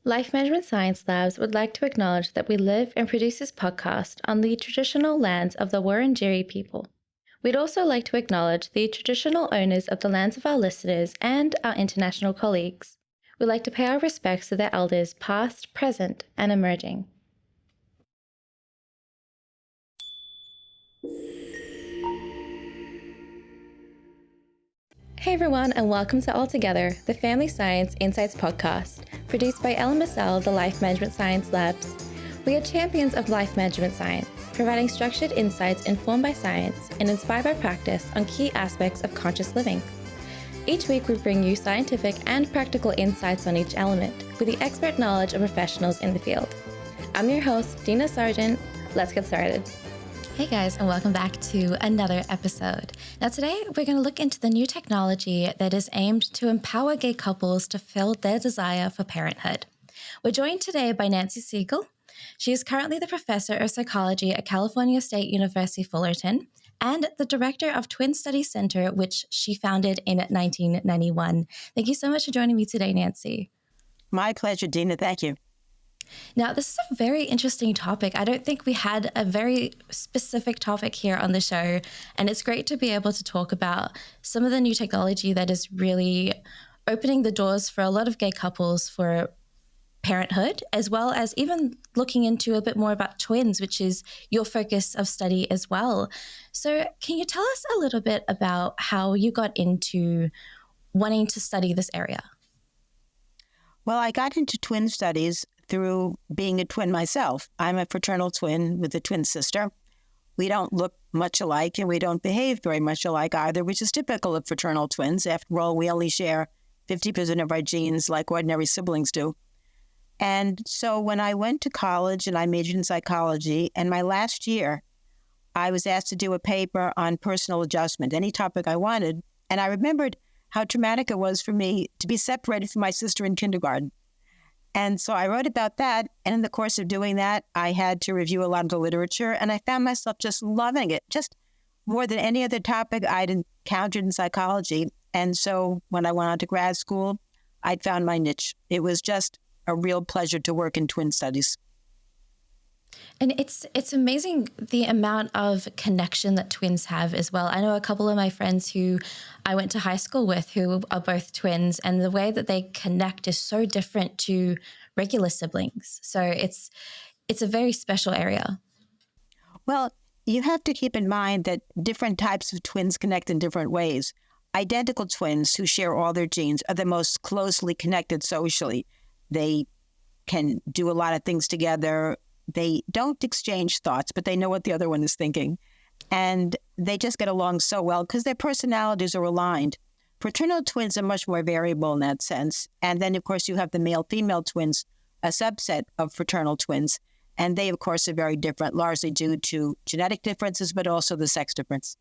Life Management Science Labs would like to acknowledge that we live and produce this podcast on the traditional lands of the Wurundjeri people. We'd also like to acknowledge the traditional owners of the lands of our listeners and our international colleagues. We'd like to pay our respects to their elders past, present, and emerging. Hey everyone, and welcome to All Together, the Family Science Insights podcast, produced by LMSL, the Life Management Science Labs. We are champions of life management science, providing structured insights informed by science and inspired by practice on key aspects of conscious living. Each week, we bring you scientific and practical insights on each element with the expert knowledge of professionals in the field. I'm your host, Dina Sargent. Let's get started. Hey guys, and welcome back to another episode. Now today, we're going to look into the new technology that is aimed to empower gay couples to fill their desire for parenthood. We're joined today by Nancy Segal. She is currently the professor of psychology at California State University, Fullerton, and the director of Twin Studies Center, which she founded in 1991. Thank you so much for joining me today, Nancy. My pleasure, Dina. Thank you. Now, this is a very interesting topic. I don't think we had a very specific topic here on the show, and it's great to be able to talk about some of the new technology that is really opening the doors for a lot of gay couples for parenthood, as well as even looking into a bit more about twins, which is your focus of study as well. So can you tell us a little bit about how you got into wanting to study this area? Well, I got into twin studies through being a twin myself. I'm a fraternal twin with a twin sister. We don't look much alike and we don't behave very much alike either, which is typical of fraternal twins. After all, we only share 50% of our genes like ordinary siblings do. And so when I went to college and I majored in psychology, and my last year, I was asked to do a paper on personal adjustment, any topic I wanted. And I remembered how traumatic it was for me to be separated from my sister in kindergarten. And so I wrote about that. And in the course of doing that, I had to review a lot of the literature. And I found myself just loving it, just more than any other topic I'd encountered in psychology. And so when I went on to grad school, I'd found my niche. It was just a real pleasure to work in twin studies. And it's amazing the amount of connection that twins have as well. I know a couple of my friends who I went to high school with who are both twins, and the way that they connect is so different to regular siblings. So it's a very special area. Well, you have to keep in mind that different types of twins connect in different ways. Identical twins who share all their genes are the most closely connected socially. They can do a lot of things together. They don't exchange thoughts, but they know what the other one is thinking. And they just get along so well because their personalities are aligned. Fraternal twins are much more variable in that sense. And then, of course, you have the male-female twins, a subset of fraternal twins. And they, of course, are very different, largely due to genetic differences, but also the sex difference.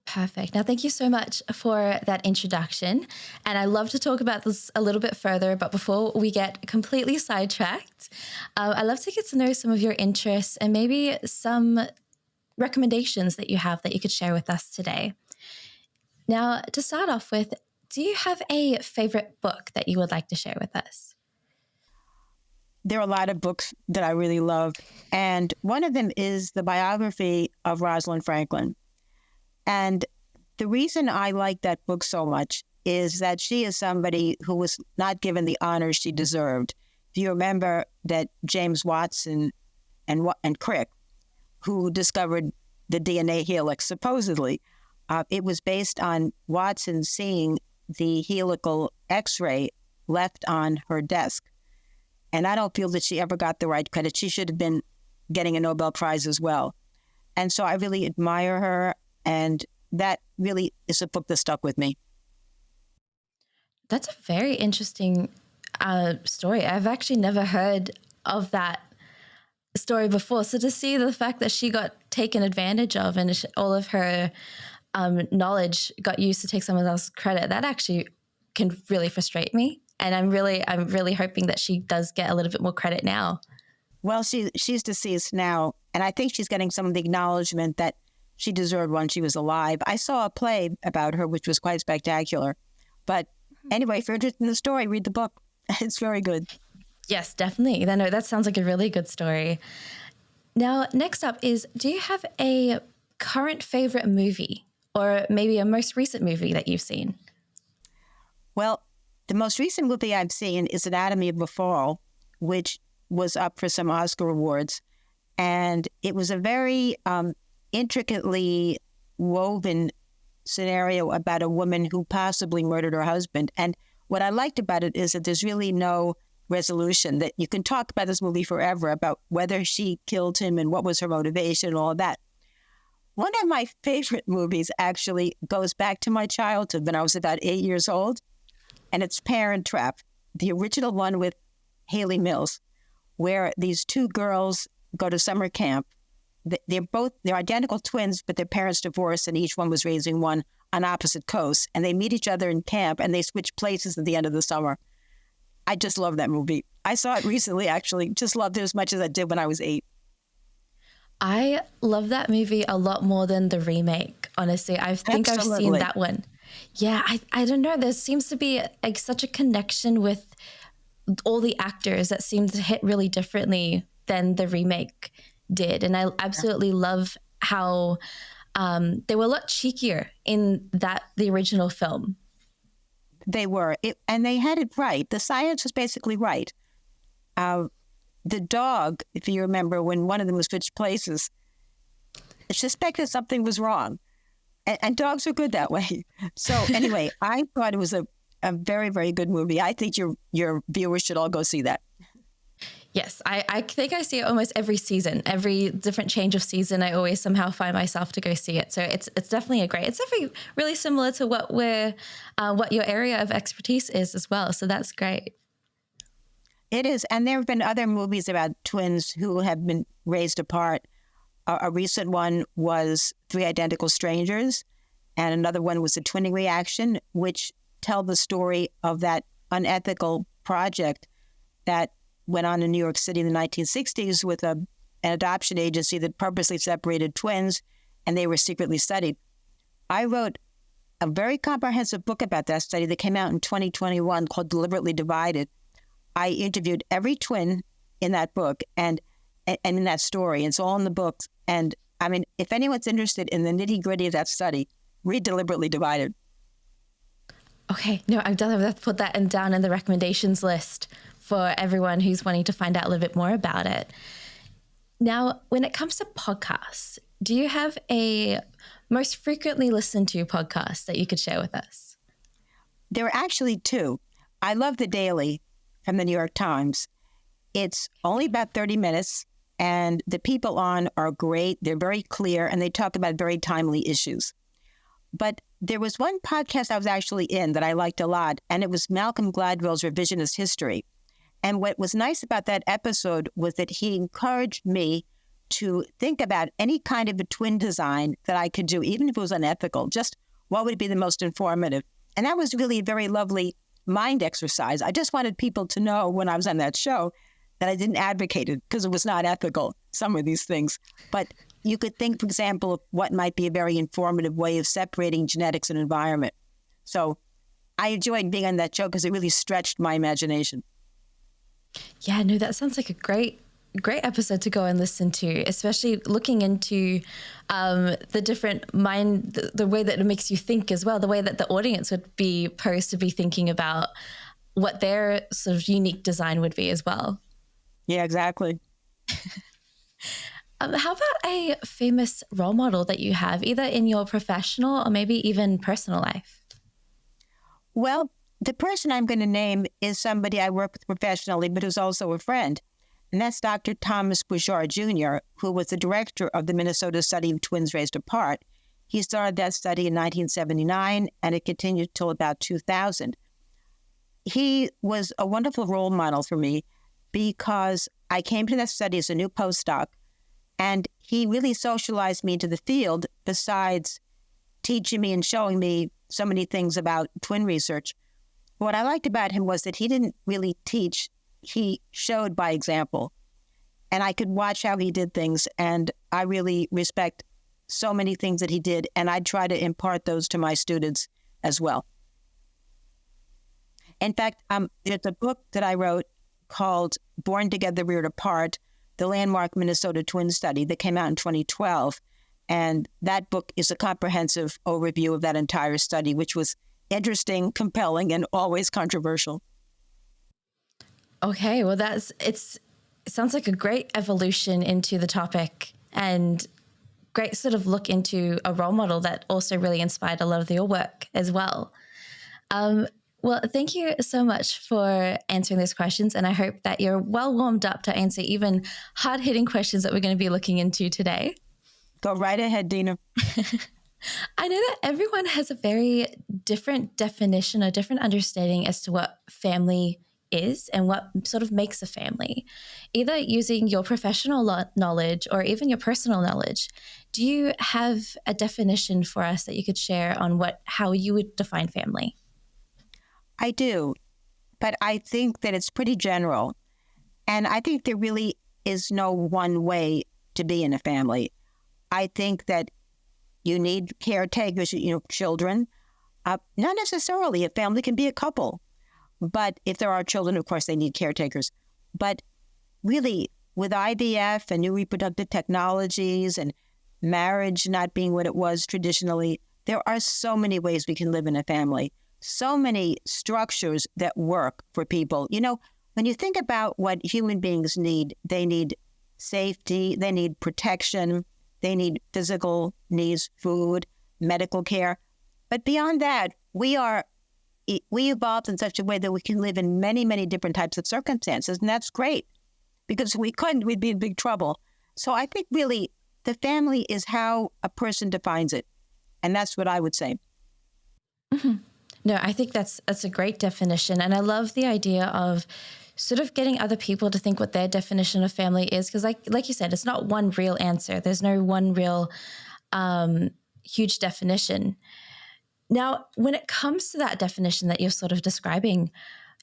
Perfect. Now, thank you so much for that introduction. And I love to talk about this a little bit further, but before we get completely sidetracked, I'd love to get to know some of your interests and maybe some recommendations that you have that you could share with us today. Now, to start off with, do you have a favorite book that you would like to share with us? There are a lot of books that I really love, and one of them is the biography of Rosalind Franklin. And the reason I like that book so much is that she is somebody who was not given the honor she deserved. If you remember that James Watson and Crick, who discovered the DNA helix, supposedly, it was based on Watson seeing the helical X-ray left on her desk. And I don't feel that she ever got the right credit. She should have been getting a Nobel Prize as well. And so I really admire her. And that really is a book that stuck with me. That's a very interesting story. I've actually never heard of that story before. So to see the fact that she got taken advantage of and all of her knowledge got used to take someone else's credit, that actually can really frustrate me. And I'm really hoping that she does get a little bit more credit now. Well, she's deceased now, and I think she's getting some of the acknowledgement that she deserved when she was alive. I saw a play about her, which was quite spectacular. But anyway, if you're interested in the story, read the book. It's very good. Yes, definitely. No, that sounds like a really good story. Now, next up is, do you have a current favorite movie or maybe a most recent movie that you've seen? Well, the most recent movie I've seen is Anatomy of a Fall, which was up for some Oscar awards. And it was a very intricately woven scenario about a woman who possibly murdered her husband. And what I liked about it is that there's really no resolution, that you can talk about this movie forever about whether she killed him and what was her motivation and all of that. One of my favorite movies actually goes back to my childhood when I was about 8 years old, and it's Parent Trap, the original one with Haley Mills, where these two girls go to summer camp. They're identical twins, but their parents divorced, and each one was raising one on opposite coasts. And they meet each other in camp, and they switch places at the end of the summer. I just love that movie. I saw it recently, actually. Just loved it as much as I did when I was 8. I love that movie a lot more than the remake, honestly. I think I've seen that one. Yeah, I don't know. There seems to be like such a connection with all the actors that seem to hit really differently than the remake did. And I absolutely love how they were a lot cheekier in the original film. They were. And they had it right. The science was basically right. The dog, if you remember, when one of them was switched places, suspected something was wrong. And dogs are good that way. So anyway, I thought it was a very, very good movie. I think your viewers should all go see that. Yes, I think I see it almost every season. Every different change of season, I always somehow find myself to go see it. So it's definitely it's definitely really similar to what your area of expertise is as well. So that's great. It is. And there have been other movies about twins who have been raised apart. A recent one was Three Identical Strangers, and another one was The Twinning Reaction, which tell the story of that unethical project that went on in New York City in the 1960s with an adoption agency that purposely separated twins, and they were secretly studied. I wrote a very comprehensive book about that study that came out in 2021 called Deliberately Divided. I interviewed every twin in that book and in that story. It's all in the book. And I mean, if anyone's interested in the nitty-gritty of that study, read Deliberately Divided. Okay, no, I've definitely have to put that down in the recommendations list for everyone who's wanting to find out a little bit more about it. Now, when it comes to podcasts, do you have a most frequently listened to podcast that you could share with us? There are actually two. I love The Daily from the New York Times. It's only about 30 minutes, and the people on are great. They're very clear, and they talk about very timely issues. But there was one podcast I was actually in that I liked a lot, and it was Malcolm Gladwell's Revisionist History. And what was nice about that episode was that he encouraged me to think about any kind of a twin design that I could do, even if it was unethical, just what would be the most informative. And that was really a very lovely mind exercise. I just wanted people to know when I was on that show that I didn't advocate it because it was not ethical, some of these things. But you could think, for example, of what might be a very informative way of separating genetics and environment. So I enjoyed being on that show because it really stretched my imagination. Yeah, no, that sounds like a great episode to go and listen to, especially looking into the different mind, the way that it makes you think as well, the way that the audience would be posed to be thinking about what their sort of unique design would be as well. Yeah, exactly. How about a famous role model that you have, either in your professional or maybe even personal life? Well, the person I'm going to name is somebody I work with professionally, but who's also a friend. And that's Dr. Thomas Bouchard Jr., who was the director of the Minnesota study of twins raised apart. He started that study in 1979, and it continued till about 2000. He was a wonderful role model for me because I came to that study as a new postdoc, and he really socialized me into the field besides teaching me and showing me so many things about twin research. What I liked about him was that he didn't really teach. He showed by example, and I could watch how he did things, and I really respect so many things that he did, and I try to impart those to my students as well. In fact, there's a book that I wrote called Born Together, Reared Apart, the landmark Minnesota twin study that came out in 2012. And that book is a comprehensive overview of that entire study, which was interesting, compelling, and always controversial. Okay, well, it sounds like a great evolution into the topic and great sort of look into a role model that also really inspired a lot of your work as well. Well, thank you so much for answering these questions, and I hope that you're well warmed up to answer even hard-hitting questions that we're going to be looking into today. Go right ahead, Dina. I know that everyone has a very different definition, a different understanding as to what family is and what sort of makes a family, either using your professional knowledge or even your personal knowledge. Do you have a definition for us that you could share on how you would define family? I do, but I think that it's pretty general. And I think there really is no one way to be in a family. I think that you need caretakers, children. Not necessarily. A family can be a couple. But if there are children, of course, they need caretakers. But really, with IVF and new reproductive technologies and marriage not being what it was traditionally, there are so many ways we can live in a family. So many structures that work for people. When you think about what human beings need, they need safety, they need protection, they need physical needs, food, medical care. But beyond that, we evolved in such a way that we can live in many, many different types of circumstances. And that's great, because if we couldn't, we'd be in big trouble. So I think really the family is how a person defines it. And that's what I would say. Mm-hmm. No, I think that's a great definition. And I love the idea of sort of getting other people to think what their definition of family is. Because like you said, it's not one real answer. There's no one real huge definition. Now, when it comes to that definition that you're sort of describing,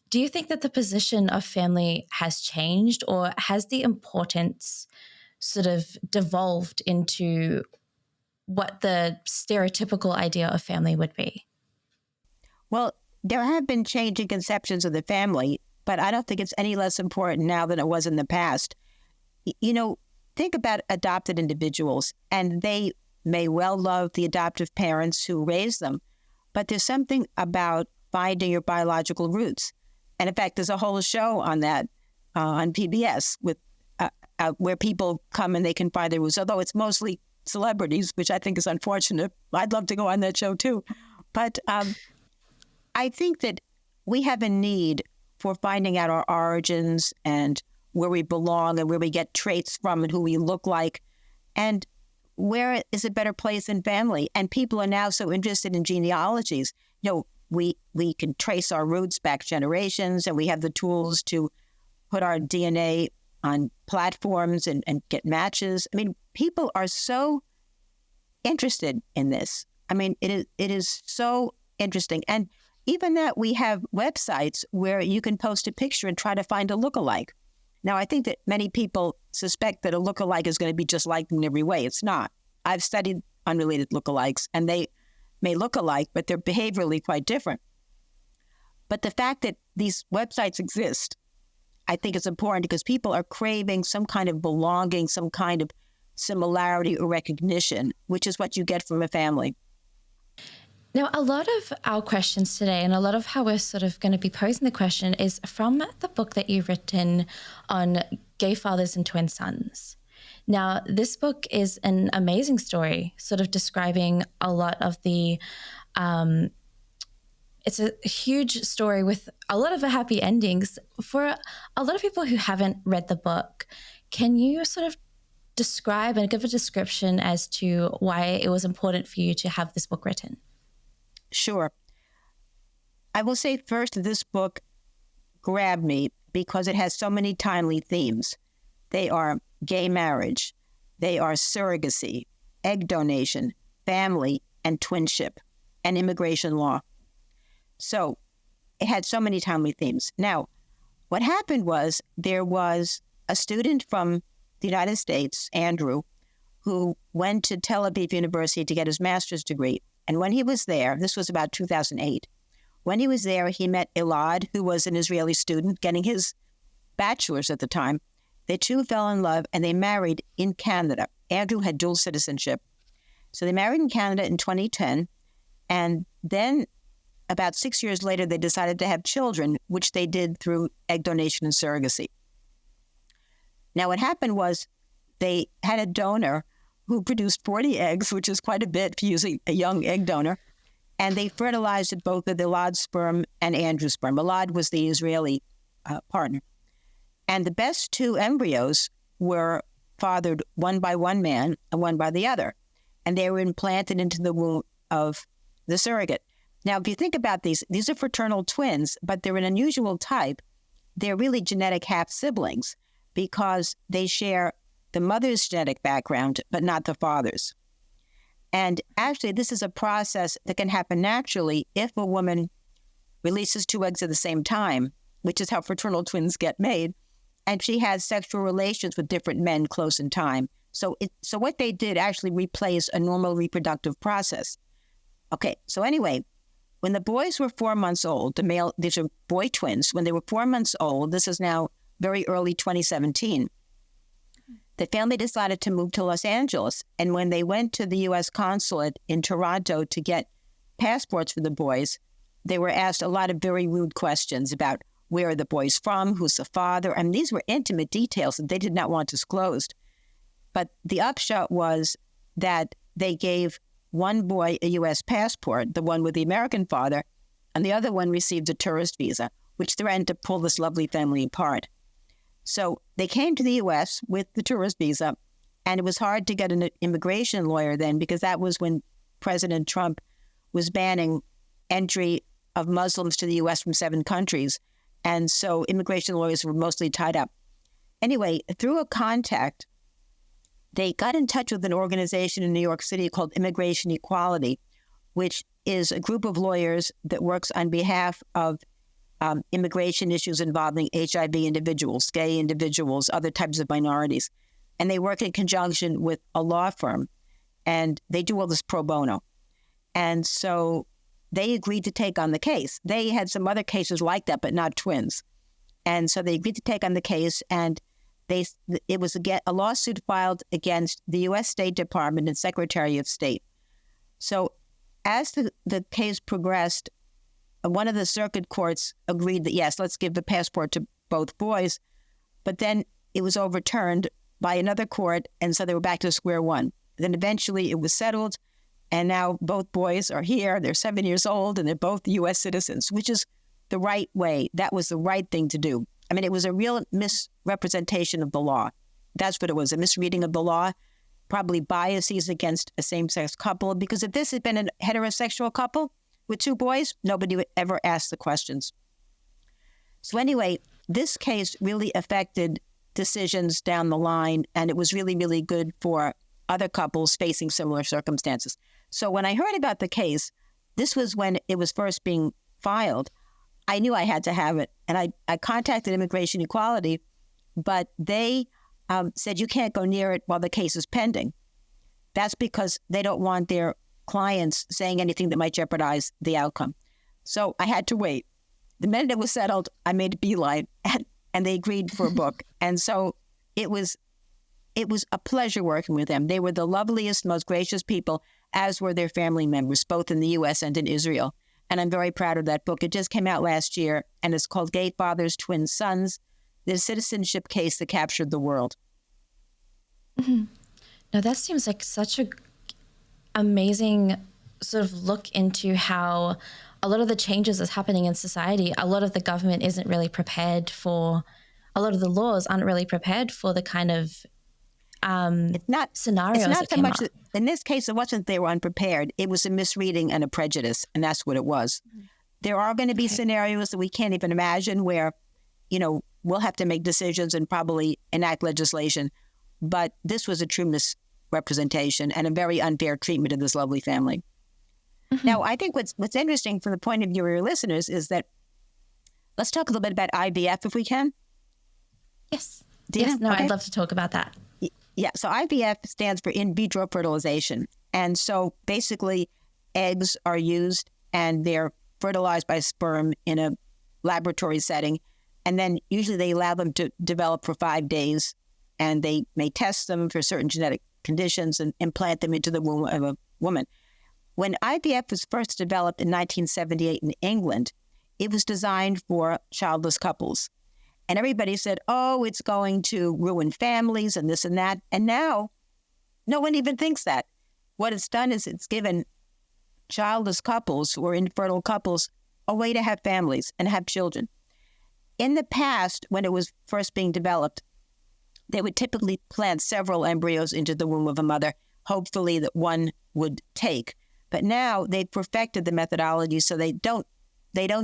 do you think that the position of family has changed, or has the importance sort of devolved into what the stereotypical idea of family would be? Well, there have been changing conceptions of the family, but I don't think it's any less important now than it was in the past. Think about adopted individuals, and they may well love the adoptive parents who raised them, but there's something about finding your biological roots. And in fact, there's a whole show on that on PBS with where people come and they can find their roots, although it's mostly celebrities, which I think is unfortunate. I'd love to go on that show too. But I think that we have a need for finding out our origins and where we belong and where we get traits from and who we look like, and where is a better place in family. And people are now so interested in genealogies. We can trace our roots back generations, and we have the tools to put our DNA on platforms and get matches. I mean, people are so interested in this. I mean, it is so interesting. And even that, we have websites where you can post a picture and try to find a lookalike. Now, I think that many people suspect that a lookalike is going to be just like in every way. It's not. I've studied unrelated lookalikes, and they may look alike, but they're behaviorally quite different. But the fact that these websites exist, I think is important, because people are craving some kind of belonging, some kind of similarity or recognition, which is what you get from a family. Now, a lot of our questions today, and a lot of how we're sort of going to be posing the question, is from the book that you've written on gay fathers and twin sons. Now, this book is an amazing story, sort of describing a lot of the, it's a huge story with a lot of happy endings. For a lot of people who haven't read the book, can you sort of describe and give a description as to why it was important for you to have this book written? Sure. I will say first that this book grabbed me because it has so many timely themes. They are gay marriage, they are surrogacy, egg donation, family, and twinship, and immigration law. So it had so many timely themes. Now, what happened was there was a student from the United States, Andrew, who went to Tel Aviv University to get his master's degree. And when he was there, this was about 2008, When he was there, he met Elad, who was an Israeli student getting his bachelor's at the time. They two fell in love and they married in Canada. Andrew had dual citizenship. So they married in Canada in 2010. And then about 6 years later, they decided to have children, which they did through egg donation and surrogacy. Now, what happened was they had a donor who produced 40 eggs, which is quite a bit for using a young egg donor. And they fertilized it both with Elad's sperm and Andrew's sperm. Elad was the Israeli partner. And the best two embryos were fathered one by one man and one by the other. And they were implanted into the womb of the surrogate. Now, if you think about these are fraternal twins, but they're an unusual type. They're really genetic half-siblings because they share the mother's genetic background, but not the father's. And actually, this is a process that can happen naturally if a woman releases two eggs at the same time, which is how fraternal twins get made, and she has sexual relations with different men close in time. So what they did actually replaced a normal reproductive process. Okay, so anyway, when the boys were 4 months old, these are boy twins, when they were 4 months old, this is now very early 2017, the family decided to move to Los Angeles. And when they went to the U.S. consulate in Toronto to get passports for the boys, they were asked a lot of very rude questions about where are the boys from, who's the father, and these were intimate details that they did not want disclosed. But the upshot was that they gave one boy a U.S. passport, the one with the American father, and the other one received a tourist visa, which threatened to pull this lovely family apart. So they came to the U.S. with the tourist visa, and it was hard to get an immigration lawyer then because that was when President Trump was banning entry of Muslims to the U.S. from 7 countries. And so immigration lawyers were mostly tied up. Anyway, through a contact, they got in touch with an organization in New York City called Immigration Equality, which is a group of lawyers that works on behalf of immigration issues involving HIV individuals, gay individuals, other types of minorities. And they work in conjunction with a law firm, and they do all this pro bono. And so they agreed to take on the case. They had some other cases like that, but not twins. And so they agreed to take on the case, and it was a lawsuit filed against the U.S. State Department and Secretary of State. So as the case progressed, one of the circuit courts agreed that, yes, let's give the passport to both boys. But then it was overturned by another court, and so they were back to square one. Then eventually it was settled, and now both boys are here. They're 7 years old, and they're both U.S. citizens, which is the right way. That was the right thing to do. I mean, it was a real misrepresentation of the law. That's what it was, a misreading of the law, probably biases against a same-sex couple, because if this had been a heterosexual couple with 2 boys, nobody would ever ask the questions. So anyway, this case really affected decisions down the line, and it was really, really good for other couples facing similar circumstances. So when I heard about the case, this was when it was first being filed. I knew I had to have it, and I contacted Immigration Equality, but they said you can't go near it while the case is pending. That's because they don't want their clients saying anything that might jeopardize the outcome. So I had to wait. The minute it was settled, I made a beeline, and they agreed for a book. And so it was a pleasure working with them. They were the loveliest, most gracious people, as were their family members, both in the U.S. and in Israel. And I'm very proud of that book. It just came out last year, and it's called Gay Fathers, Twin Sons, the citizenship case that captured the world. Mm-hmm. Now, that seems like such a amazing sort of look into how a lot of the changes that's happening in society, a lot of the government isn't really prepared for, a lot of the laws aren't really prepared for the kind of scenarios. It's not that so much came up. in this case, it wasn't they were unprepared. It was a misreading and a prejudice, and that's what it was. Mm-hmm. There are going to be scenarios that we can't even imagine where, we'll have to make decisions and probably enact legislation. But this was a true misrepresentation and a very unfair treatment of this lovely family. Mm-hmm. Now, I think what's interesting from the point of view of your listeners is that let's talk a little bit about IVF if we can. Yes. Dina? Yes. No, Okay. I'd love to talk about that. Yeah. So IVF stands for in vitro fertilization. And so basically eggs are used and they're fertilized by sperm in a laboratory setting. And then usually they allow them to develop for 5 days, and they may test them for certain genetic conditions and implant them into the womb of a woman. When IVF was first developed in 1978 in England, it was designed for childless couples. And everybody said, oh, it's going to ruin families and this and that. And now no one even thinks that. What it's done is it's given childless couples or infertile couples a way to have families and have children. In the past, when it was first being developed, they would typically plant several embryos into the womb of a mother, hopefully that one would take. But now they've perfected the methodology so they don't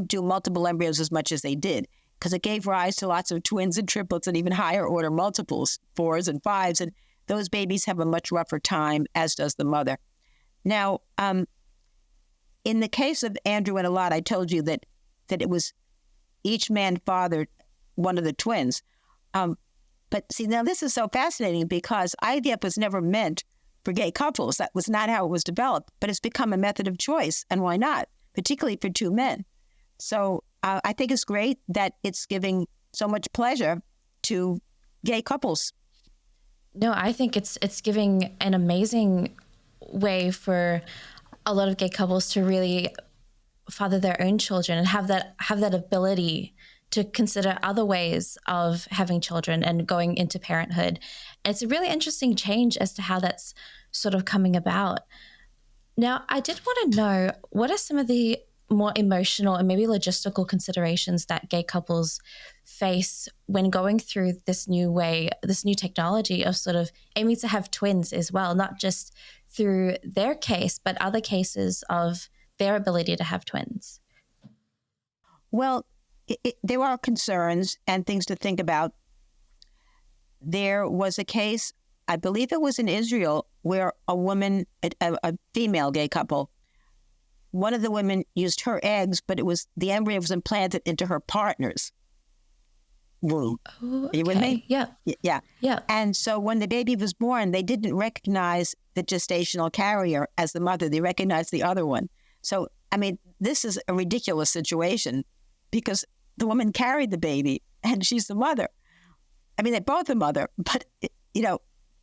do multiple embryos as much as they did, because it gave rise to lots of twins and triplets and even higher order multiples, 4s and 5s, and those babies have a much rougher time, as does the mother. Now, in the case of Andrew and Alot, I told you that it was each man fathered one of the twins. But see, now this is so fascinating because IVF was never meant for gay couples. That was not how it was developed, but it's become a method of choice. And why not? Particularly for two men. So I think it's great that it's giving so much pleasure to gay couples. No, I think it's giving an amazing way for a lot of gay couples to really father their own children and have that ability to consider other ways of having children and going into parenthood. And it's a really interesting change as to how that's sort of coming about. Now, I did want to know, what are some of the more emotional and maybe logistical considerations that gay couples face when going through this new technology of sort of aiming to have twins as well, not just through their case, but other cases of their ability to have twins? Well, there are concerns and things to think about. There was a case, I believe it was in Israel, where a woman, a female gay couple, one of the women used her eggs, but the embryo was implanted into her partner's womb. Oh, okay. Are you with me? Yeah. Yeah. And so when the baby was born, they didn't recognize the gestational carrier as the mother. They recognized the other one. So, I mean, this is a ridiculous situation because the woman carried the baby and she's the mother. I mean, they're both the mother, but,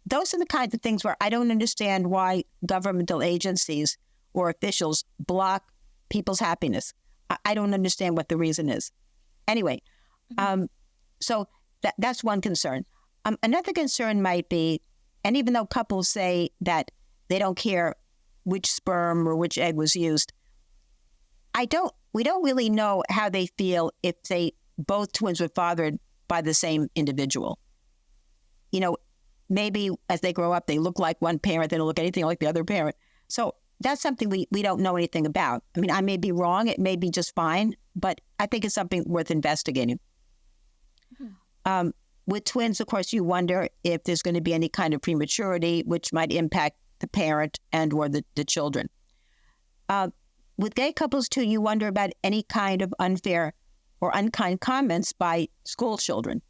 those are the kinds of things where I don't understand why governmental agencies or officials block people's happiness. I don't understand what the reason is. Anyway, so that's one concern. Another concern might be, and even though couples say that they don't care which sperm or which egg was used, we don't really know how they feel if both twins were fathered by the same individual. Maybe as they grow up, they look like one parent, they don't look anything like the other parent. So that's something we don't know anything about. I mean, I may be wrong, it may be just fine, but I think it's something worth investigating. Mm-hmm. With twins, of course, you wonder if there's going to be any kind of prematurity, which might impact the parent and or the children. With gay couples, too, you wonder about any kind of unfair or unkind comments by school children,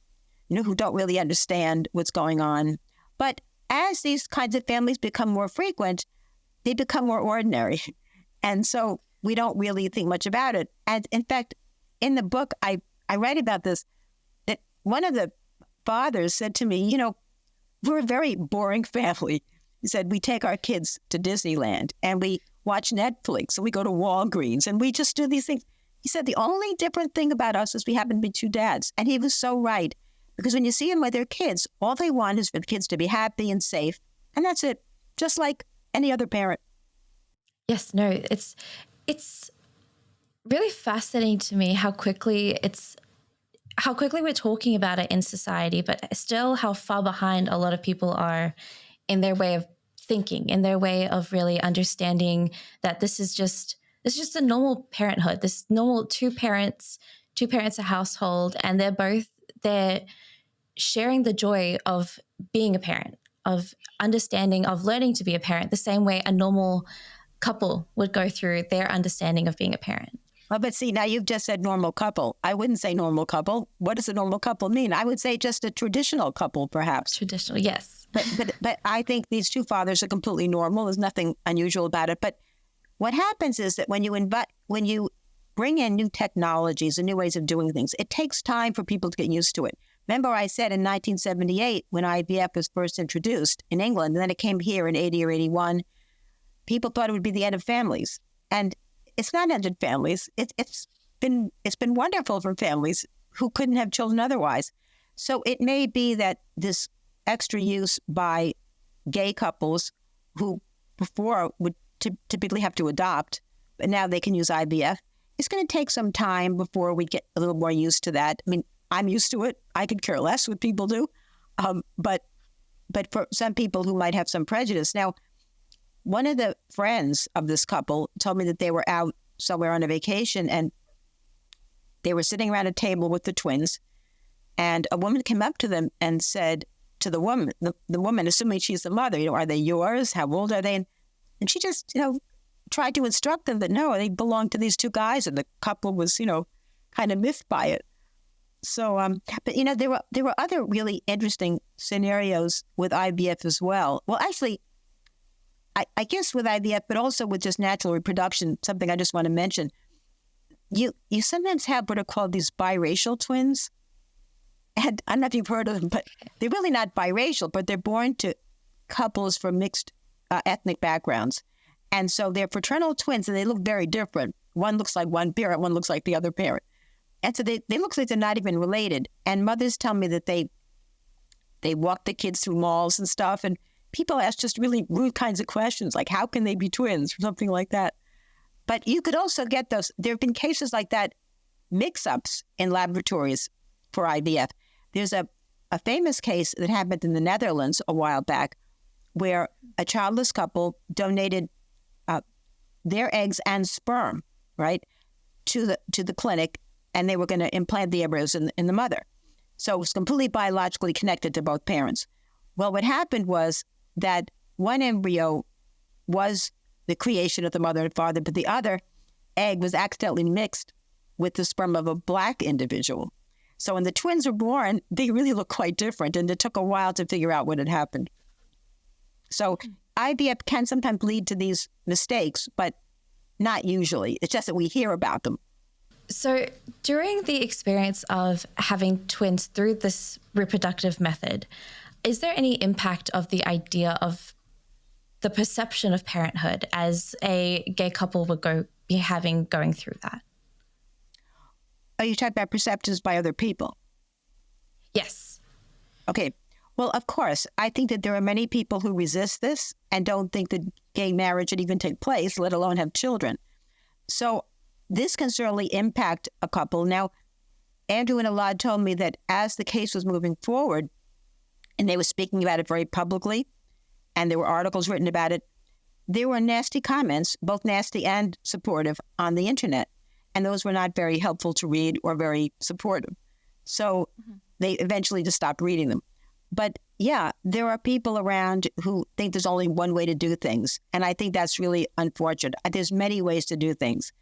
who don't really understand what's going on. But as these kinds of families become more frequent, they become more ordinary. And so we don't really think much about it. And in fact, in the book, I write about this, that one of the fathers said to me, we're a very boring family. He said, we take our kids to Disneyland and we watch Netflix and we go to Walgreens and we just do these things. He said, the only different thing about us is we happen to be two dads. And he was so right. Because when you see them with their kids, all they want is for the kids to be happy and safe. And that's it. Just like any other parent. Yes, no, it's really fascinating to me how quickly we're talking about it in society, but still how far behind a lot of people are in their way of thinking, in their way of really understanding that this is just a normal parenthood, this normal two parents a household, and they're sharing the joy of being a parent, of understanding, of learning to be a parent, the same way a normal couple would go through their understanding of being a parent. Well, but see, now you've just said normal couple. I wouldn't say normal couple. What does a normal couple mean? I would say just a traditional couple, perhaps. Traditional, yes. But I think these two fathers are completely normal. There's nothing unusual about it. But what happens is that when you bring in new technologies and new ways of doing things. It takes time for people to get used to it. Remember I said in 1978, when IVF was first introduced in England, and then it came here in 80 or 81, people thought it would be the end of families. And it's not ended families. It's been wonderful for families who couldn't have children otherwise. So it may be that this extra use by gay couples who before would typically have to adopt, but now they can use IVF. It's going to take some time before we get a little more used to that. I mean, I'm used to it. I could care less what people do. But for some people who might have some prejudice. Now, one of the friends of this couple told me that they were out somewhere on a vacation and they were sitting around a table with the twins, and a woman came up to them and said to the woman, the woman, assuming she's the mother, are they yours? How old are they? And she just, tried to instruct them that no, they belong to these two guys, and the couple was, kind of miffed by it. So, but there were other really interesting scenarios with IVF as well. Well, actually, I guess with IVF, but also with just natural reproduction, something I just want to mention. You sometimes have what are called these biracial twins. And I don't know if you've heard of them, but they're really not biracial, but they're born to couples from mixed ethnic backgrounds. And so they're fraternal twins, and they look very different. One looks like one parent, one looks like the other parent. And so they look like they're not even related. And mothers tell me that they walk the kids through malls and stuff, and people ask just really rude kinds of questions, like how can they be twins or something like that. But you could also get those. There have been cases like that, mix-ups in laboratories for IVF. There's a famous case that happened in the Netherlands a while back where a childless couple donated their eggs and sperm, right, to the clinic, and they were going to implant the embryos in the mother. So it was completely biologically connected to both parents. Well, what happened was that one embryo was the creation of the mother and father, but the other egg was accidentally mixed with the sperm of a Black individual. So when the twins were born, they really looked quite different, and it took a while to figure out what had happened. So IVF can sometimes lead to these mistakes, but not usually. It's just that we hear about them. So during the experience of having twins through this reproductive method, is there any impact of the idea of the perception of parenthood as a gay couple would be going through that? Are you talking about perceptions by other people? Yes. Okay. Well, of course, I think that there are many people who resist this and don't think that gay marriage should even take place, let alone have children. So this can certainly impact a couple. Now, Andrew and Elad told me that as the case was moving forward, and they were speaking about it very publicly, and there were articles written about it, there were nasty comments, both nasty and supportive, on the internet. And those were not very helpful to read or very supportive. So they eventually just stopped reading them. But yeah, there are people around who think there's only one way to do things. And I think that's really unfortunate. There's many ways to do things.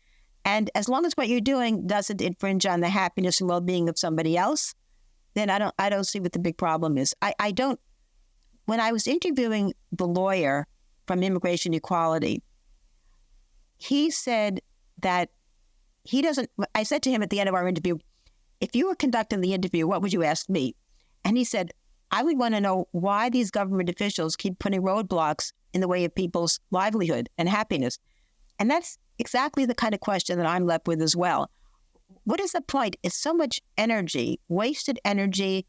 And as long as what you're doing doesn't infringe on the happiness and well-being of somebody else, then I don't see what the big problem is. When I was interviewing the lawyer from Immigration Equality, he said that I said to him at the end of our interview, if you were conducting the interview, what would you ask me? And he said, I would want to know why these government officials keep putting roadblocks in the way of people's livelihood and happiness. And that's exactly the kind of question that I'm left with as well. What is the point? It's so much energy, wasted energy,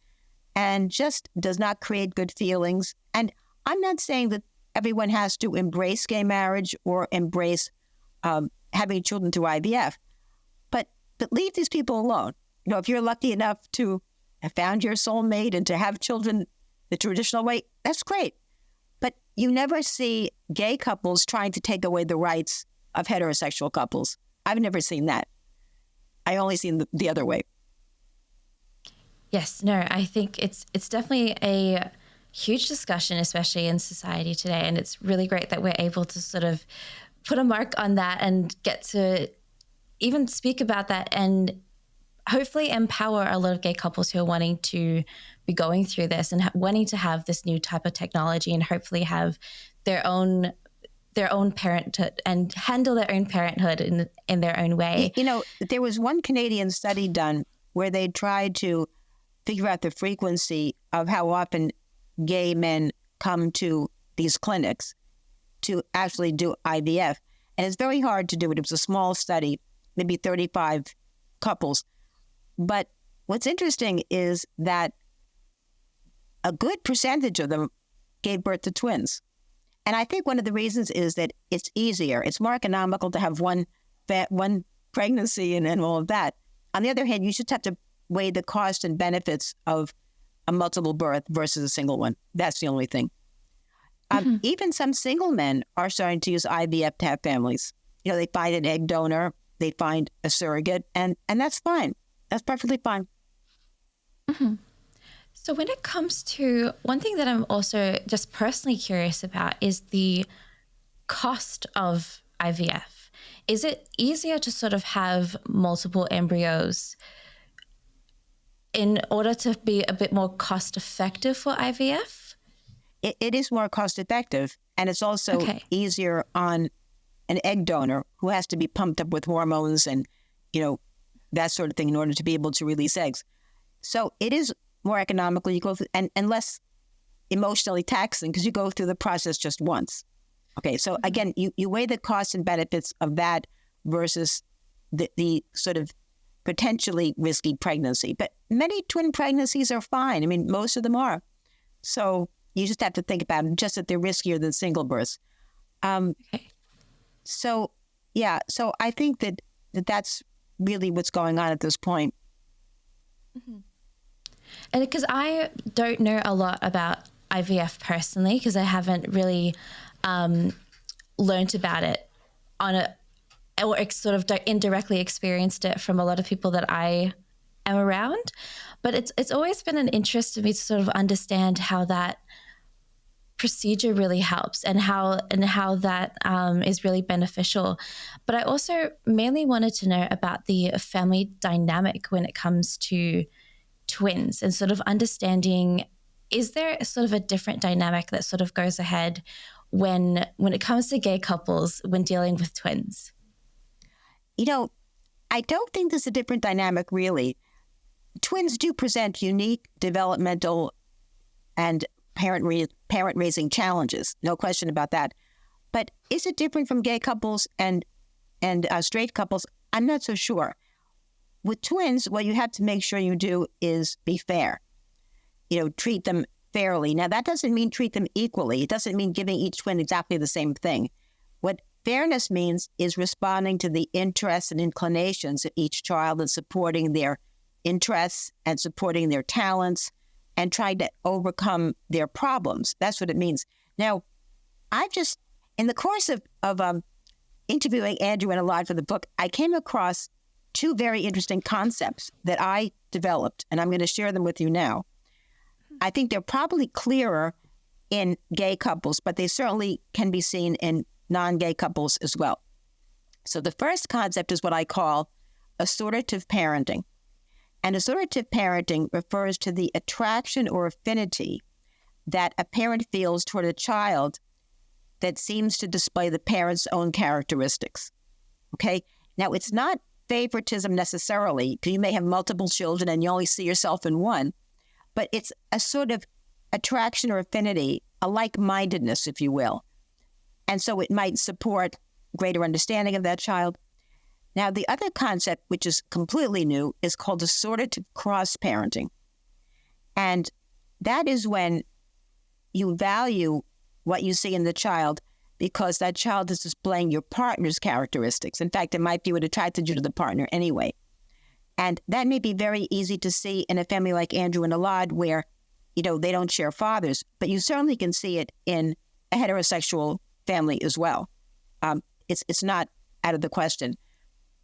and just does not create good feelings. And I'm not saying that everyone has to embrace gay marriage or embrace having children through IVF, but leave these people alone. If you're lucky enough to have found your soulmate and to have children the traditional way, that's great. But you never see gay couples trying to take away the rights of heterosexual couples. I've never seen that. I only seen the other way. Yes, no, I think it's definitely a huge discussion, especially in society today. And it's really great that we're able to sort of put a mark on that and get to even speak about that and hopefully empower a lot of gay couples who are wanting to be going through this and wanting to have this new type of technology and hopefully have their own their own parenthood and handle their own parenthood in their own way. There was one Canadian study done where they tried to figure out the frequency of how often gay men come to these clinics to actually do IVF. And it's very hard to do it. It was a small study, maybe 35 couples. But what's interesting is that a good percentage of them gave birth to twins. And I think one of the reasons is that it's easier. It's more economical to have one pregnancy and all of that. On the other hand, you just have to weigh the cost and benefits of a multiple birth versus a single one. That's the only thing. Even some single men are starting to use IVF to have families. They find an egg donor, they find a surrogate, and that's fine. That's perfectly fine. Mm-hmm. So when it comes to one thing that I'm also just personally curious about is the cost of IVF. Is it easier to sort of have multiple embryos in order to be a bit more cost effective for IVF? It is more cost effective, and it's also easier on an egg donor who has to be pumped up with hormones and, that sort of thing in order to be able to release eggs. So it is more economical. You go through, and less emotionally taxing because you go through the process just once. Okay, so again, you weigh the costs and benefits of that versus the sort of potentially risky pregnancy. But many twin pregnancies are fine. I mean, most of them are. So you just have to think about it, just that they're riskier than single births. So I think that's really what's going on at this point. Mm-hmm. And because I don't know a lot about IVF personally, because I haven't really learned about it or sort of indirectly experienced it from a lot of people that I am around. But it's always been an interest to me to sort of understand how that procedure really helps and how that is really beneficial. But I also mainly wanted to know about the family dynamic when it comes to twins and sort of understanding, is there sort of a different dynamic that sort of goes ahead when it comes to gay couples when dealing with twins? I don't think there's a different dynamic really. Twins do present unique developmental and parent-raising challenges, no question about that. But is it different from gay couples and straight couples? I'm not so sure. With twins, what you have to make sure you do is be fair. Treat them fairly. Now, that doesn't mean treat them equally. It doesn't mean giving each twin exactly the same thing. What fairness means is responding to the interests and inclinations of each child and supporting their interests and supporting their talents and trying to overcome their problems. That's what it means. Now, in the course of interviewing Andrew and Elad for the book, I came across two very interesting concepts that I developed, and I'm going to share them with you now. I think they're probably clearer in gay couples, but they certainly can be seen in non-gay couples as well. So the first concept is what I call assortative parenting. And assortative parenting refers to the attraction or affinity that a parent feels toward a child that seems to display the parent's own characteristics. Okay? Now, it's not favoritism necessarily, because you may have multiple children and you only see yourself in one, but it's a sort of attraction or affinity, a like-mindedness, if you will. And so it might support greater understanding of that child. Now, the other concept, which is completely new, is called assortative cross-parenting. And that is when you value what you see in the child because that child is displaying your partner's characteristics. In fact, it might be what attracted you to the partner anyway. And that may be very easy to see in a family like Andrew and Elad where, they don't share fathers, but you certainly can see it in a heterosexual family as well. It's not out of the question.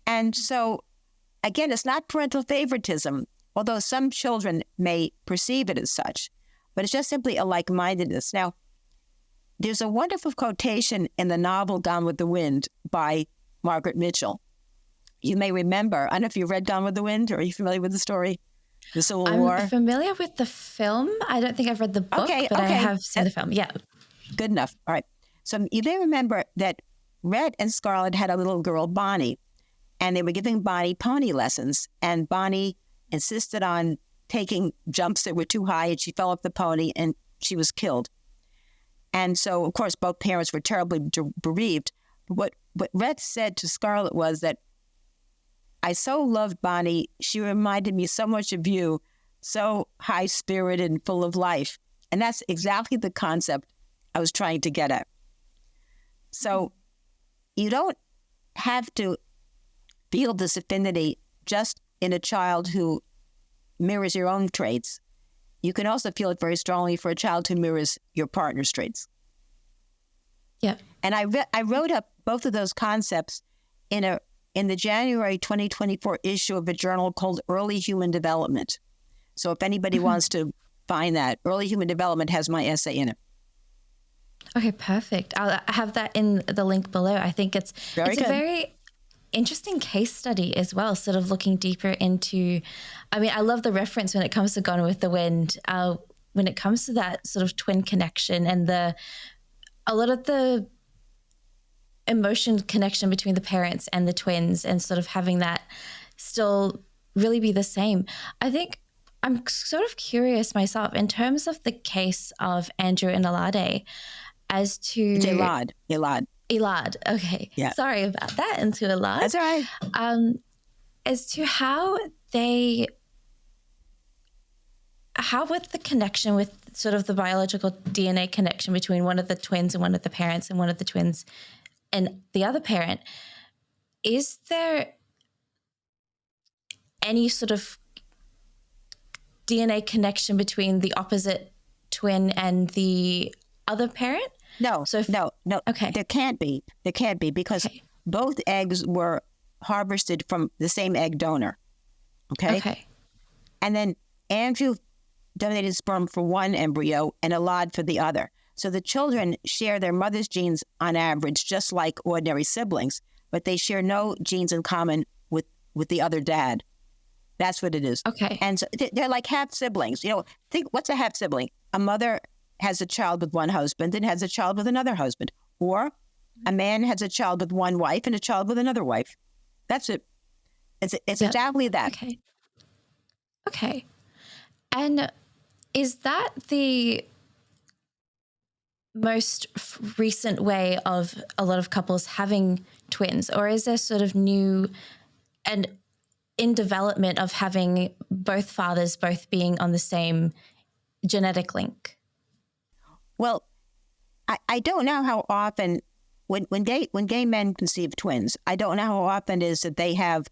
And so, again, it's not parental favoritism, although some children may perceive it as such, but it's just simply a like-mindedness. Now, there's a wonderful quotation in the novel Gone with the Wind by Margaret Mitchell. You may remember, I don't know if you read Gone with the Wind, or are you familiar with the story? The Civil War? I'm familiar with the film. I don't think I've read the book, but I have seen the film. Yeah. Good enough. All right. So you may remember that Rhett and Scarlett had a little girl, Bonnie, and they were giving Bonnie pony lessons. And Bonnie insisted on taking jumps that were too high, and she fell off the pony and she was killed. And so, of course, both parents were terribly bereaved. What Rhett said to Scarlett was that, I so loved Bonnie. She reminded me so much of you, so high-spirited and full of life. And that's exactly the concept I was trying to get at. So you don't have to feel this affinity just in a child who mirrors your own traits. You can also feel it very strongly for a child who mirrors your partner's traits. Yeah. And I wrote up both of those concepts in the January 2024 issue of a journal called Early Human Development. So if anybody wants to find that, Early Human Development has my essay in it. Okay, perfect. I'll have that in the link below. I think it's a very interesting case study as well, sort of looking deeper into, I mean, I love the reference when it comes to Gone with the Wind, when it comes to that sort of twin connection and a lot of the emotion connection between the parents and the twins, and sort of having that still really be the same. I think I'm sort of curious myself in terms of the case of Andrew and Elade as to... It's Elad. Okay. Yeah. Sorry about that. And to Elad. That's all right. As to how with the connection with sort of the biological DNA connection between one of the twins and one of the parents and one of the twins and the other parent, is there any sort of DNA connection between the opposite twin and the other parent? No. Okay. There can't be because both eggs were harvested from the same egg donor. Okay. And then Andrew donated sperm for one embryo and Elad for the other. So the children share their mother's genes on average, just like ordinary siblings, but they share no genes in common with the other dad. That's what it is. Okay. And so they're like half siblings. You know, think, what's a half sibling? A mother has a child with one husband and has a child with another husband. Or a man has a child with one wife and a child with another wife. That's it. It's exactly that. Okay. And is that the most recent way of a lot of couples having twins? Or is there sort of new and in development of having both fathers both being on the same genetic link? Well, I don't know how often, when gay men conceive twins, I don't know how often it is that they have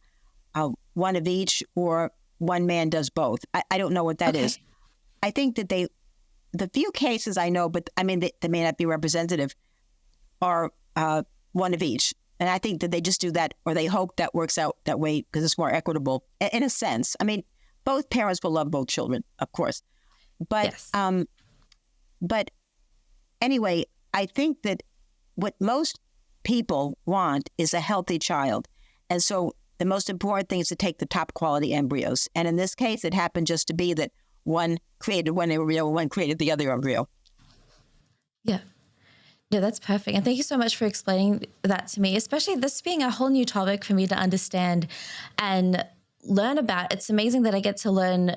one of each or one man does both. I don't know what that is. I think that the few cases I know, but I mean, they may not be representative, are one of each. And I think that they just do that, or they hope that works out that way because it's more equitable in a sense. I mean, both parents will love both children, of course. But, yes. But anyway, I think that what most people want is a healthy child. And so the most important thing is to take the top quality embryos. And in this case, it happened just to be that one created one embryo, one created the other embryo. Yeah. No, that's perfect. And thank you so much for explaining that to me, especially this being a whole new topic for me to understand and learn about. It's amazing that I get to learn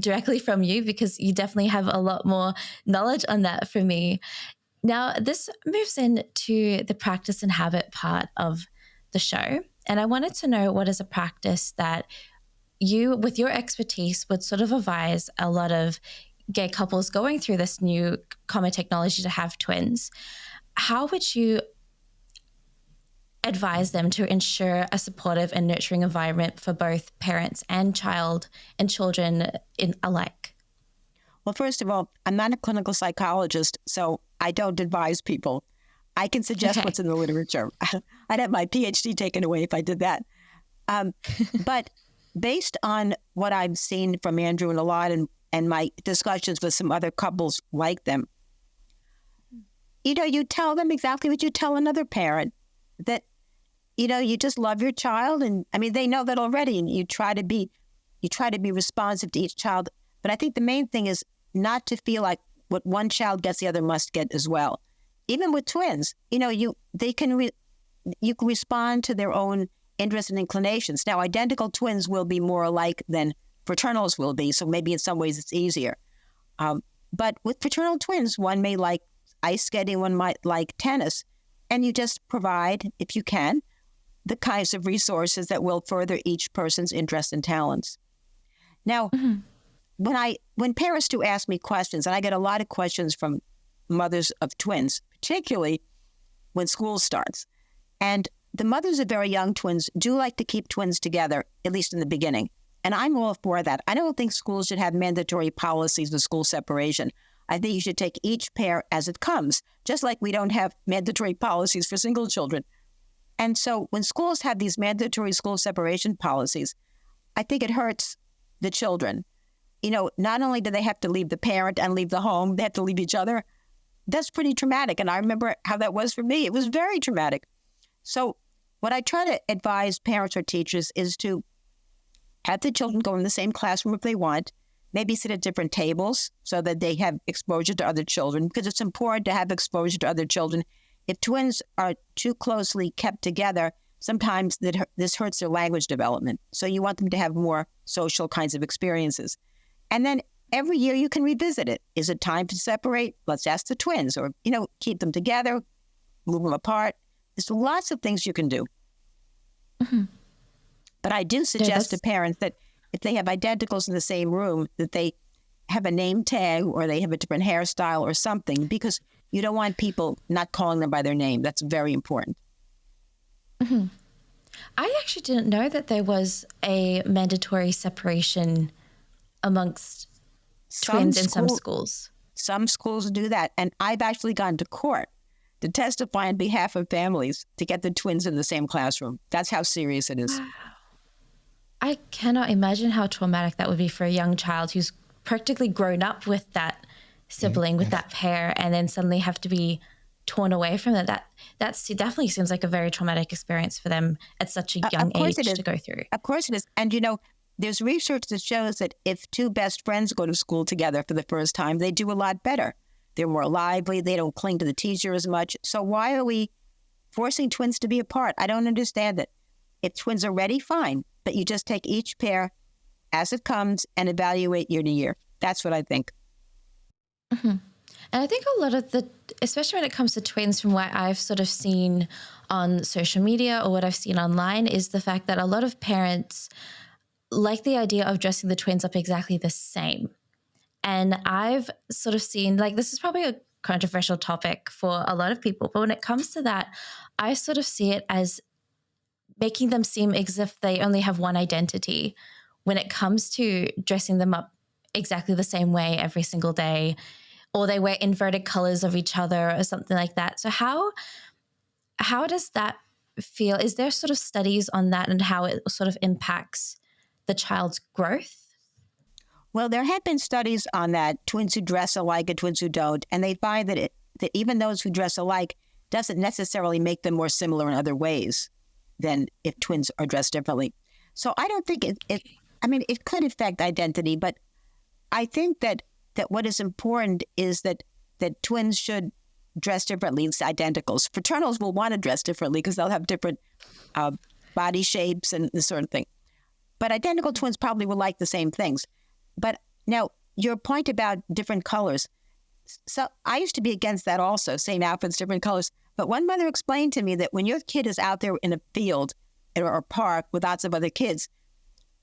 directly from you, because you definitely have a lot more knowledge on that for me. Now, this moves into the practice and habit part of the show. And I wanted to know, what is a practice that you, with your expertise, would sort of advise a lot of gay couples going through this new common technology to have twins? How would you advise them to ensure a supportive and nurturing environment for both parents and children alike? Well, first of all, I'm not a clinical psychologist, so I don't advise people. I can suggest what's in the literature. I'd have my PhD taken away if I did that. But based on what I've seen from Andrew and Elad and my discussions with some other couples like them, you tell them exactly what you tell another parent, that, you just love your child. And I mean, they know that already, and you try to be responsive to each child. But I think the main thing is not to feel like what one child gets, the other must get as well. even with twins, you can respond to their own interests and inclinations. Now, identical twins will be more alike than fraternals will be, so maybe in some ways it's easier. But with fraternal twins, one may like ice skating, one might like tennis, and you just provide, if you can, the kinds of resources that will further each person's interests and talents. Now, when parents do ask me questions, and I get a lot of questions from mothers of twins, particularly when school starts, and the mothers of very young twins do like to keep twins together, at least in the beginning. And I'm all for that. I don't think schools should have mandatory policies of school separation. I think you should take each pair as it comes, just like we don't have mandatory policies for single children. And so when schools have these mandatory school separation policies, I think it hurts the children. Not only do they have to leave the parent and leave the home, they have to leave each other. That's pretty traumatic. And I remember how that was for me. It was very traumatic. So what I try to advise parents or teachers is to have the children go in the same classroom if they want, maybe sit at different tables so that they have exposure to other children, because it's important to have exposure to other children. If twins are too closely kept together, sometimes this hurts their language development. So you want them to have more social kinds of experiences. And then every year you can revisit it. Is it time to separate? Let's ask the twins, or, keep them together, move them apart. There's lots of things you can do. Mm-hmm. But I do suggest to parents that if they have identicals in the same room, that they have a name tag or they have a different hairstyle or something, because you don't want people not calling them by their name. That's very important. Mm-hmm. I actually didn't know that there was a mandatory separation amongst twins in some schools. Some schools do that. And I've actually gone to court to testify on behalf of families to get the twins in the same classroom. That's how serious it is. Wow. I cannot imagine how traumatic that would be for a young child who's practically grown up with that sibling, with that pair, and then suddenly have to be torn away from it. That definitely seems like a very traumatic experience for them at such a young age to go through. Of course it is. And, there's research that shows that if two best friends go to school together for the first time, they do a lot better. They're more lively. They don't cling to the teacher as much. So why are we forcing twins to be apart? I don't understand it. If twins are ready, fine. But you just take each pair as it comes and evaluate year to year. That's what I think. Mm-hmm. And I think a lot of especially when it comes to twins, from what I've sort of seen on social media or what I've seen online, is the fact that a lot of parents like the idea of dressing the twins up exactly the same. And I've sort of seen, this is probably a controversial topic for a lot of people, but when it comes to that, I sort of see it as making them seem as if they only have one identity when it comes to dressing them up exactly the same way every single day, or they wear inverted colors of each other or something like that. So how does that feel? Is there sort of studies on that and how it sort of impacts the child's growth? Well, there have been studies on that, twins who dress alike and twins who don't, and they find that even those who dress alike doesn't necessarily make them more similar in other ways than if twins are dressed differently. So I don't think it could affect identity, but I think that what is important is that twins should dress differently. It's identicals. Fraternals will want to dress differently because they'll have different body shapes and this sort of thing. But identical twins probably will like the same things. But now, your point about different colors. So I used to be against that also, same outfits, different colors. But one mother explained to me that when your kid is out there in a field or a park with lots of other kids,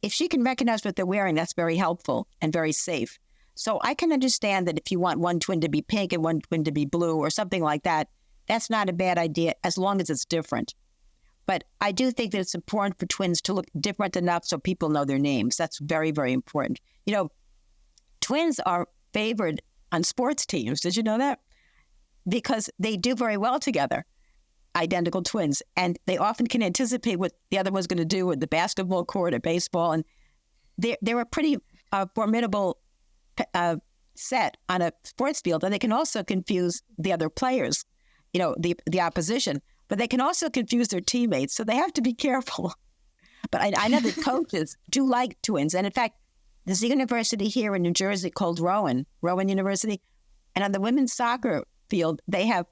if she can recognize what they're wearing, that's very helpful and very safe. So I can understand that if you want one twin to be pink and one twin to be blue or something like that, that's not a bad idea as long as it's different. But I do think that it's important for twins to look different enough so people know their names. That's very, very important. Twins are favored on sports teams. Did you know that? Because they do very well together, identical twins. And they often can anticipate what the other one's going to do with the basketball court or baseball. And they're a pretty formidable set on a sports field. And they can also confuse the other players, the opposition. But they can also confuse their teammates, so they have to be careful. But I know that coaches do like twins. And in fact, there's a university here in New Jersey called Rowan University. And on the women's soccer field, they have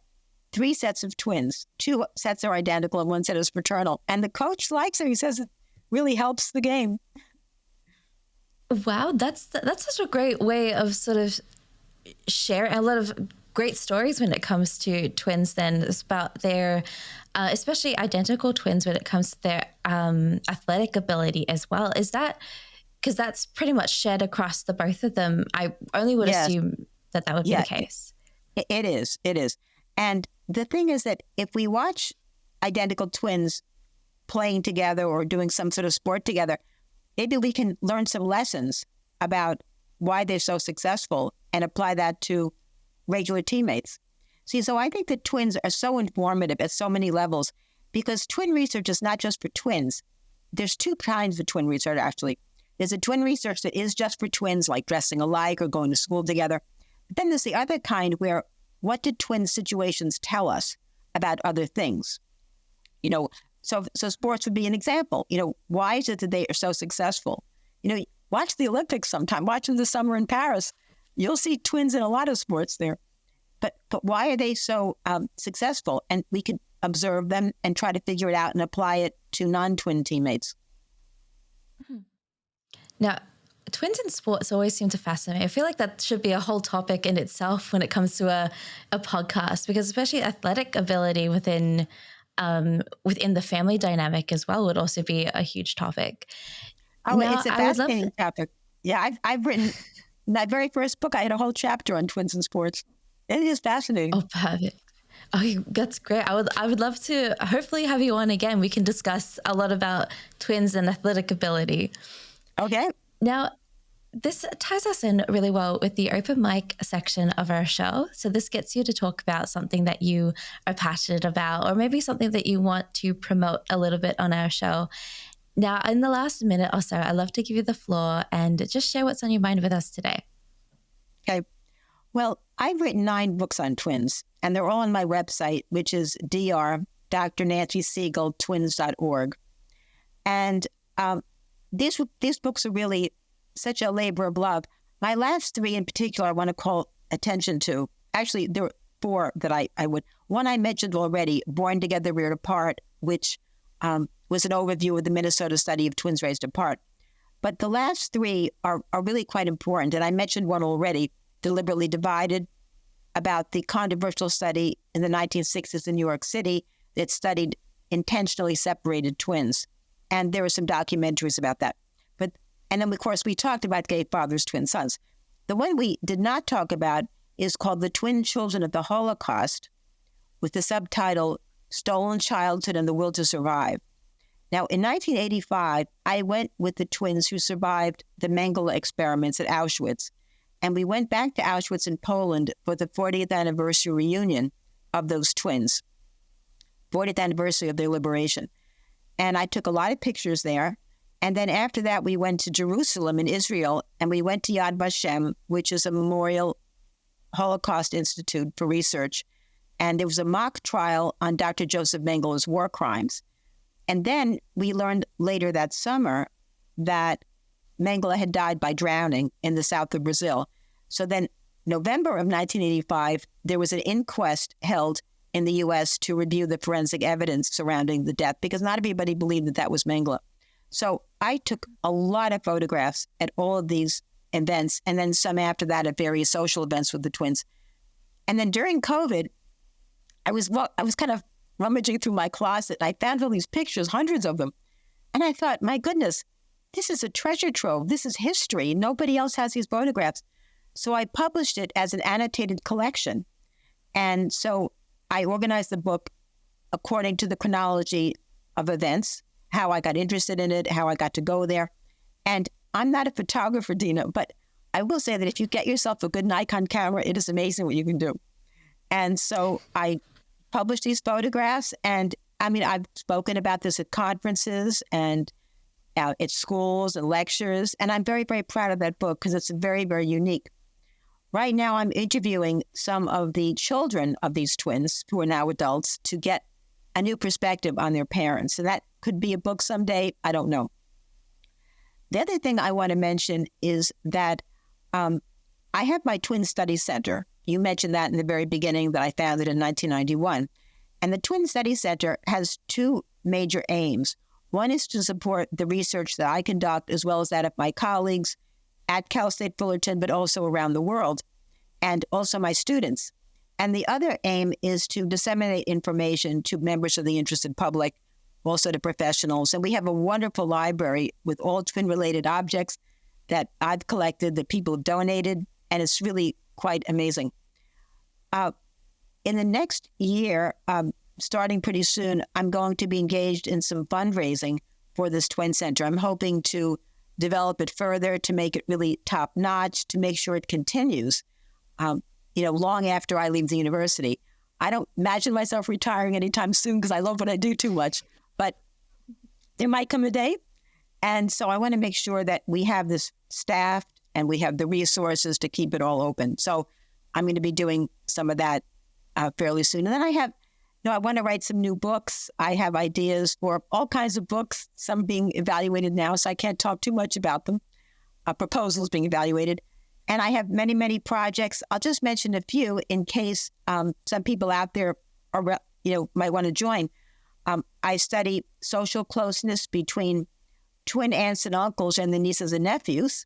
3 sets of twins. 2 sets are identical and 1 set is fraternal. And the coach likes it. He says it really helps the game. Wow, that's such a great way of sort of sharing a lot of great stories when it comes to twins. Then it's about their, especially identical twins, when it comes to their athletic ability as well. Is that because that's pretty much shared across the both of them? I only would assume that would be the case. It is. It is. And the thing is that if we watch identical twins playing together or doing some sort of sport together, maybe we can learn some lessons about why they're so successful and apply that to regular teammates. See, so I think that twins are so informative at so many levels because twin research is not just for twins. There's 2 kinds of twin research, actually. There's a twin research that is just for twins, like dressing alike or going to school together. But then there's the other kind where what did twin situations tell us about other things? So sports would be an example. Why is it that they are so successful? Watch the Olympics sometime. Watch them this summer in Paris. You'll see twins in a lot of sports there. But why are they so successful? And we could observe them and try to figure it out and apply it to non-twin teammates. Now, twins in sports always seem to fascinate me. I feel like that should be a whole topic in itself when it comes to a podcast, because especially athletic ability within the family dynamic as well would also be a huge topic. Oh, now, it's a fascinating topic. Yeah, I've written my very first book. I had a whole chapter on twins in sports. It is fascinating. Oh, perfect. Oh, that's great. I would love to hopefully have you on again. We can discuss a lot about twins and athletic ability. Okay. Now, this ties us in really well with the open mic section of our show. So this gets you to talk about something that you are passionate about, or maybe something that you want to promote a little bit on our show. Now, in the last minute or so, I'd love to give you the floor and just share what's on your mind with us today. Okay. Well, I've written 9 books on twins, and they're all on my website, which is Dr. Nancy Segal, twins.org. And these books are really such a labor of love. My last 3 in particular, I want to call attention to. Actually, there were 4 that I would. One I mentioned already, Born Together, Reared Apart, which was an overview of the Minnesota study of twins raised apart. But the last 3 are really quite important. And I mentioned one already, Deliberately Divided, about the controversial study in the 1960s in New York City that studied intentionally separated twins. And there were some documentaries about that. And then, of course, we talked about gay fathers, twin sons. The one we did not talk about is called The Twin Children of the Holocaust, with the subtitle, Stolen Childhood and the Will to Survive. Now, in 1985, I went with the twins who survived the Mengele experiments at Auschwitz, and we went back to Auschwitz in Poland for the 40th anniversary reunion of those twins, 40th anniversary of their liberation. And I took a lot of pictures there. And then after that, we went to Jerusalem in Israel, and we went to Yad Vashem, which is a memorial Holocaust institute for research. And there was a mock trial on Dr. Joseph Mengele's war crimes. And then we learned later that summer that Mengele had died by drowning in the south of Brazil. So then November of 1985, there was an inquest held in the U.S. to review the forensic evidence surrounding the death, because not everybody believed that was Mengele. So I took a lot of photographs at all of these events, and then some after that at various social events with the twins. And then during COVID, I was kind of rummaging through my closet, and I found all these pictures, hundreds of them. And I thought, my goodness, this is a treasure trove. This is history. Nobody else has these photographs. So I published it as an annotated collection. And so I organized the book according to the chronology of events, how I got interested in it, how I got to go there. And I'm not a photographer, Dina, but I will say that if you get yourself a good Nikon camera, it is amazing what you can do. And so I published these photographs. And I mean, I've spoken about this at conferences and at schools and lectures. And I'm very, very proud of that book because it's very, very unique. Right now, I'm interviewing some of the children of these twins who are now adults to get a new perspective on their parents. And that could be a book someday. I don't know. The other thing I want to mention is that I have my Twin Study Center. You mentioned that in the very beginning, that I founded in 1991. And the Twin Study Center has two major aims. One is to support the research that I conduct, as well as that of my colleagues at Cal State Fullerton, but also around the world, and also my students. And the other aim is to disseminate information to members of the interested public, also to professionals. And we have a wonderful library with all twin-related objects that I've collected, that people have donated, and it's really quite amazing. In the next year, starting pretty soon, I'm going to be engaged in some fundraising for this Twin Center. I'm hoping to develop it further, to make it really top-notch, to make sure it continues, long after I leave the university. I don't imagine myself retiring anytime soon because I love what I do too much, but there might come a day. And so I want to make sure that we have this staffed and we have the resources to keep it all open. So I'm going to be doing some of that fairly soon. And then I want to write some new books. I have ideas for all kinds of books, some being evaluated now, so I can't talk too much about them. Proposals being evaluated. And I have many, many projects. I'll just mention a few in case some people out there might want to join. I study social closeness between twin aunts and uncles and the nieces and nephews.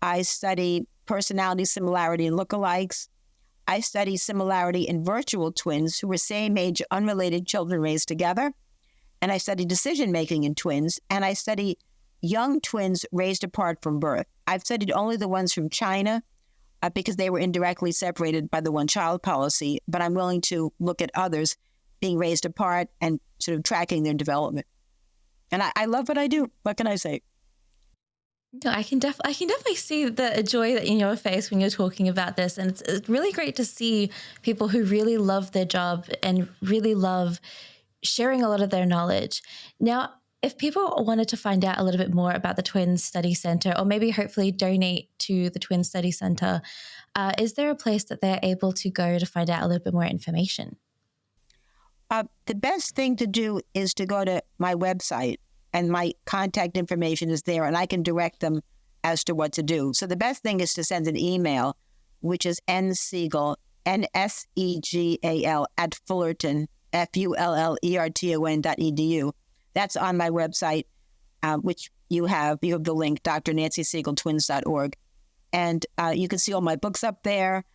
I study personality similarity and lookalikes. I study similarity in virtual twins who are same-age, unrelated children raised together. And I study decision-making in twins. And I study young twins raised apart from birth. I've studied only the ones from China because they were indirectly separated by the one-child policy, but I'm willing to look at others being raised apart and sort of tracking their development. And I love what I do. What can I say? No, I can definitely see the joy in your face when you're talking about this. And it's really great to see people who really love their job and really love sharing a lot of their knowledge. Now, if people wanted to find out a little bit more about the Twin Study Center, or maybe hopefully donate to the Twin Study Center, is there a place that they're able to go to find out a little bit more information? The best thing to do is to go to my website, and my contact information is there, and I can direct them as to what to do. So the best thing is to send an email, which is nsegal, NSEGAL, at Fullerton, FULLERTON.edu. That's on my website, which you have the link, drnancysegaltwins.org. And you can see all my books up there.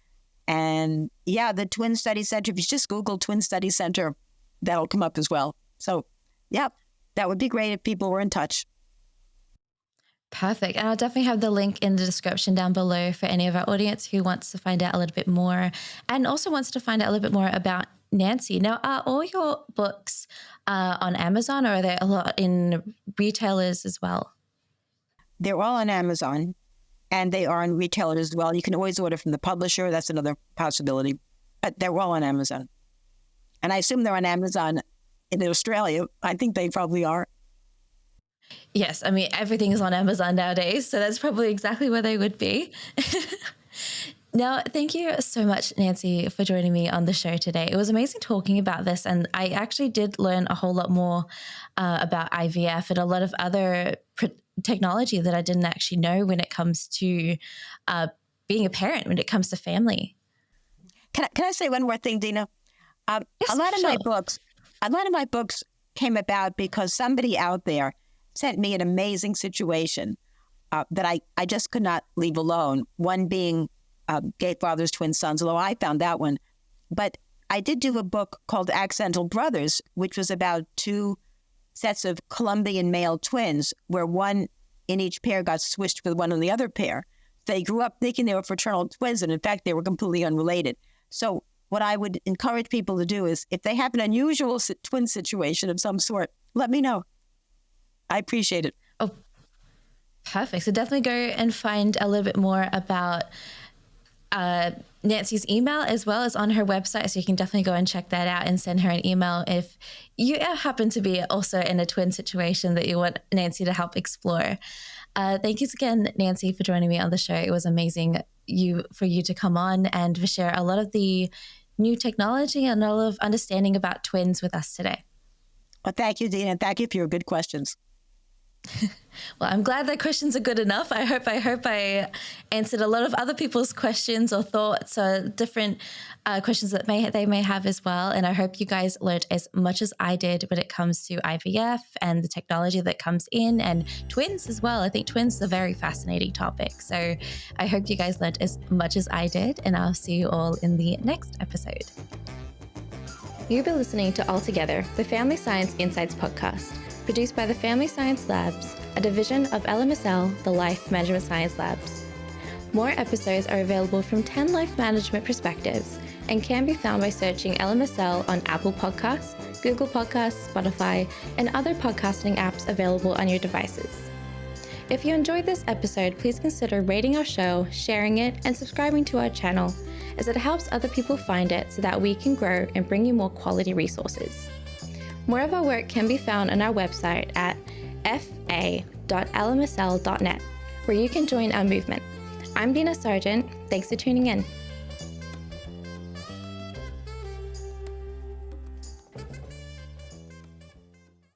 And yeah, the Twin Study Center, if you just Google Twin Study Center, that'll come up as well. So yeah, that would be great if people were in touch. Perfect. And I'll definitely have the link in the description down below for any of our audience who wants to find out a little bit more and also wants to find out a little bit more about Nancy. Now, are all your books on Amazon, or are there a lot in retailers as well? They're all on Amazon, and they are on retailers as well. You can always order from the publisher. That's another possibility. But they're all on Amazon. And I assume they're on Amazon in Australia. I think they probably are. Yes. I mean, everything is on Amazon nowadays, so that's probably exactly where they would be. Now, thank you so much, Nancy, for joining me on the show today. It was amazing talking about this, and I actually did learn a whole lot more about IVF and a lot of other technology that I didn't actually know when it comes to being a parent, when it comes to family. Can I say one more thing, Dina? Yes, a lot of sure. my books came about because somebody out there sent me an amazing situation that I just could not leave alone. One being Gay Father's Twin Sons, although I found that one. But I did do a book called Accidental Brothers, which was about two sets of Colombian male twins, where one in each pair got switched with one in the other pair. They grew up thinking they were fraternal twins, and in fact, they were completely unrelated. So what I would encourage people to do is, if they have an unusual twin situation of some sort, let me know. I appreciate it. Oh, perfect. So definitely go and find a little bit more about Nancy's email as well as on her website. So you can definitely go and check that out and send her an email if you happen to be also in a twin situation that you want Nancy to help explore. Thank you again, Nancy, for joining me on the show. It was amazing for you to come on and to share a lot of the new technology and a lot of understanding about twins with us today. Well, thank you, Dina. Thank you for your good questions. Well, I'm glad that questions are good enough. I hope I answered a lot of other people's questions or thoughts or different questions that they may have as well. And I hope you guys learned as much as I did when it comes to IVF and the technology that comes in, and twins as well. I think twins is a very fascinating topic. So I hope you guys learned as much as I did, and I'll see you all in the next episode. You've been listening to Altogether, the Family Science Insights podcast, produced by the Family Science Labs, a division of LMSL, the Life Management Science Labs. More episodes are available from 10 life management perspectives and can be found by searching LMSL on Apple Podcasts, Google Podcasts, Spotify, and other podcasting apps available on your devices. If you enjoyed this episode, please consider rating our show, sharing it, and subscribing to our channel, as it helps other people find it so that we can grow and bring you more quality resources. More of our work can be found on our website at fa.lmsl.net, where you can join our movement. I'm Dina Sargent. Thanks for tuning in.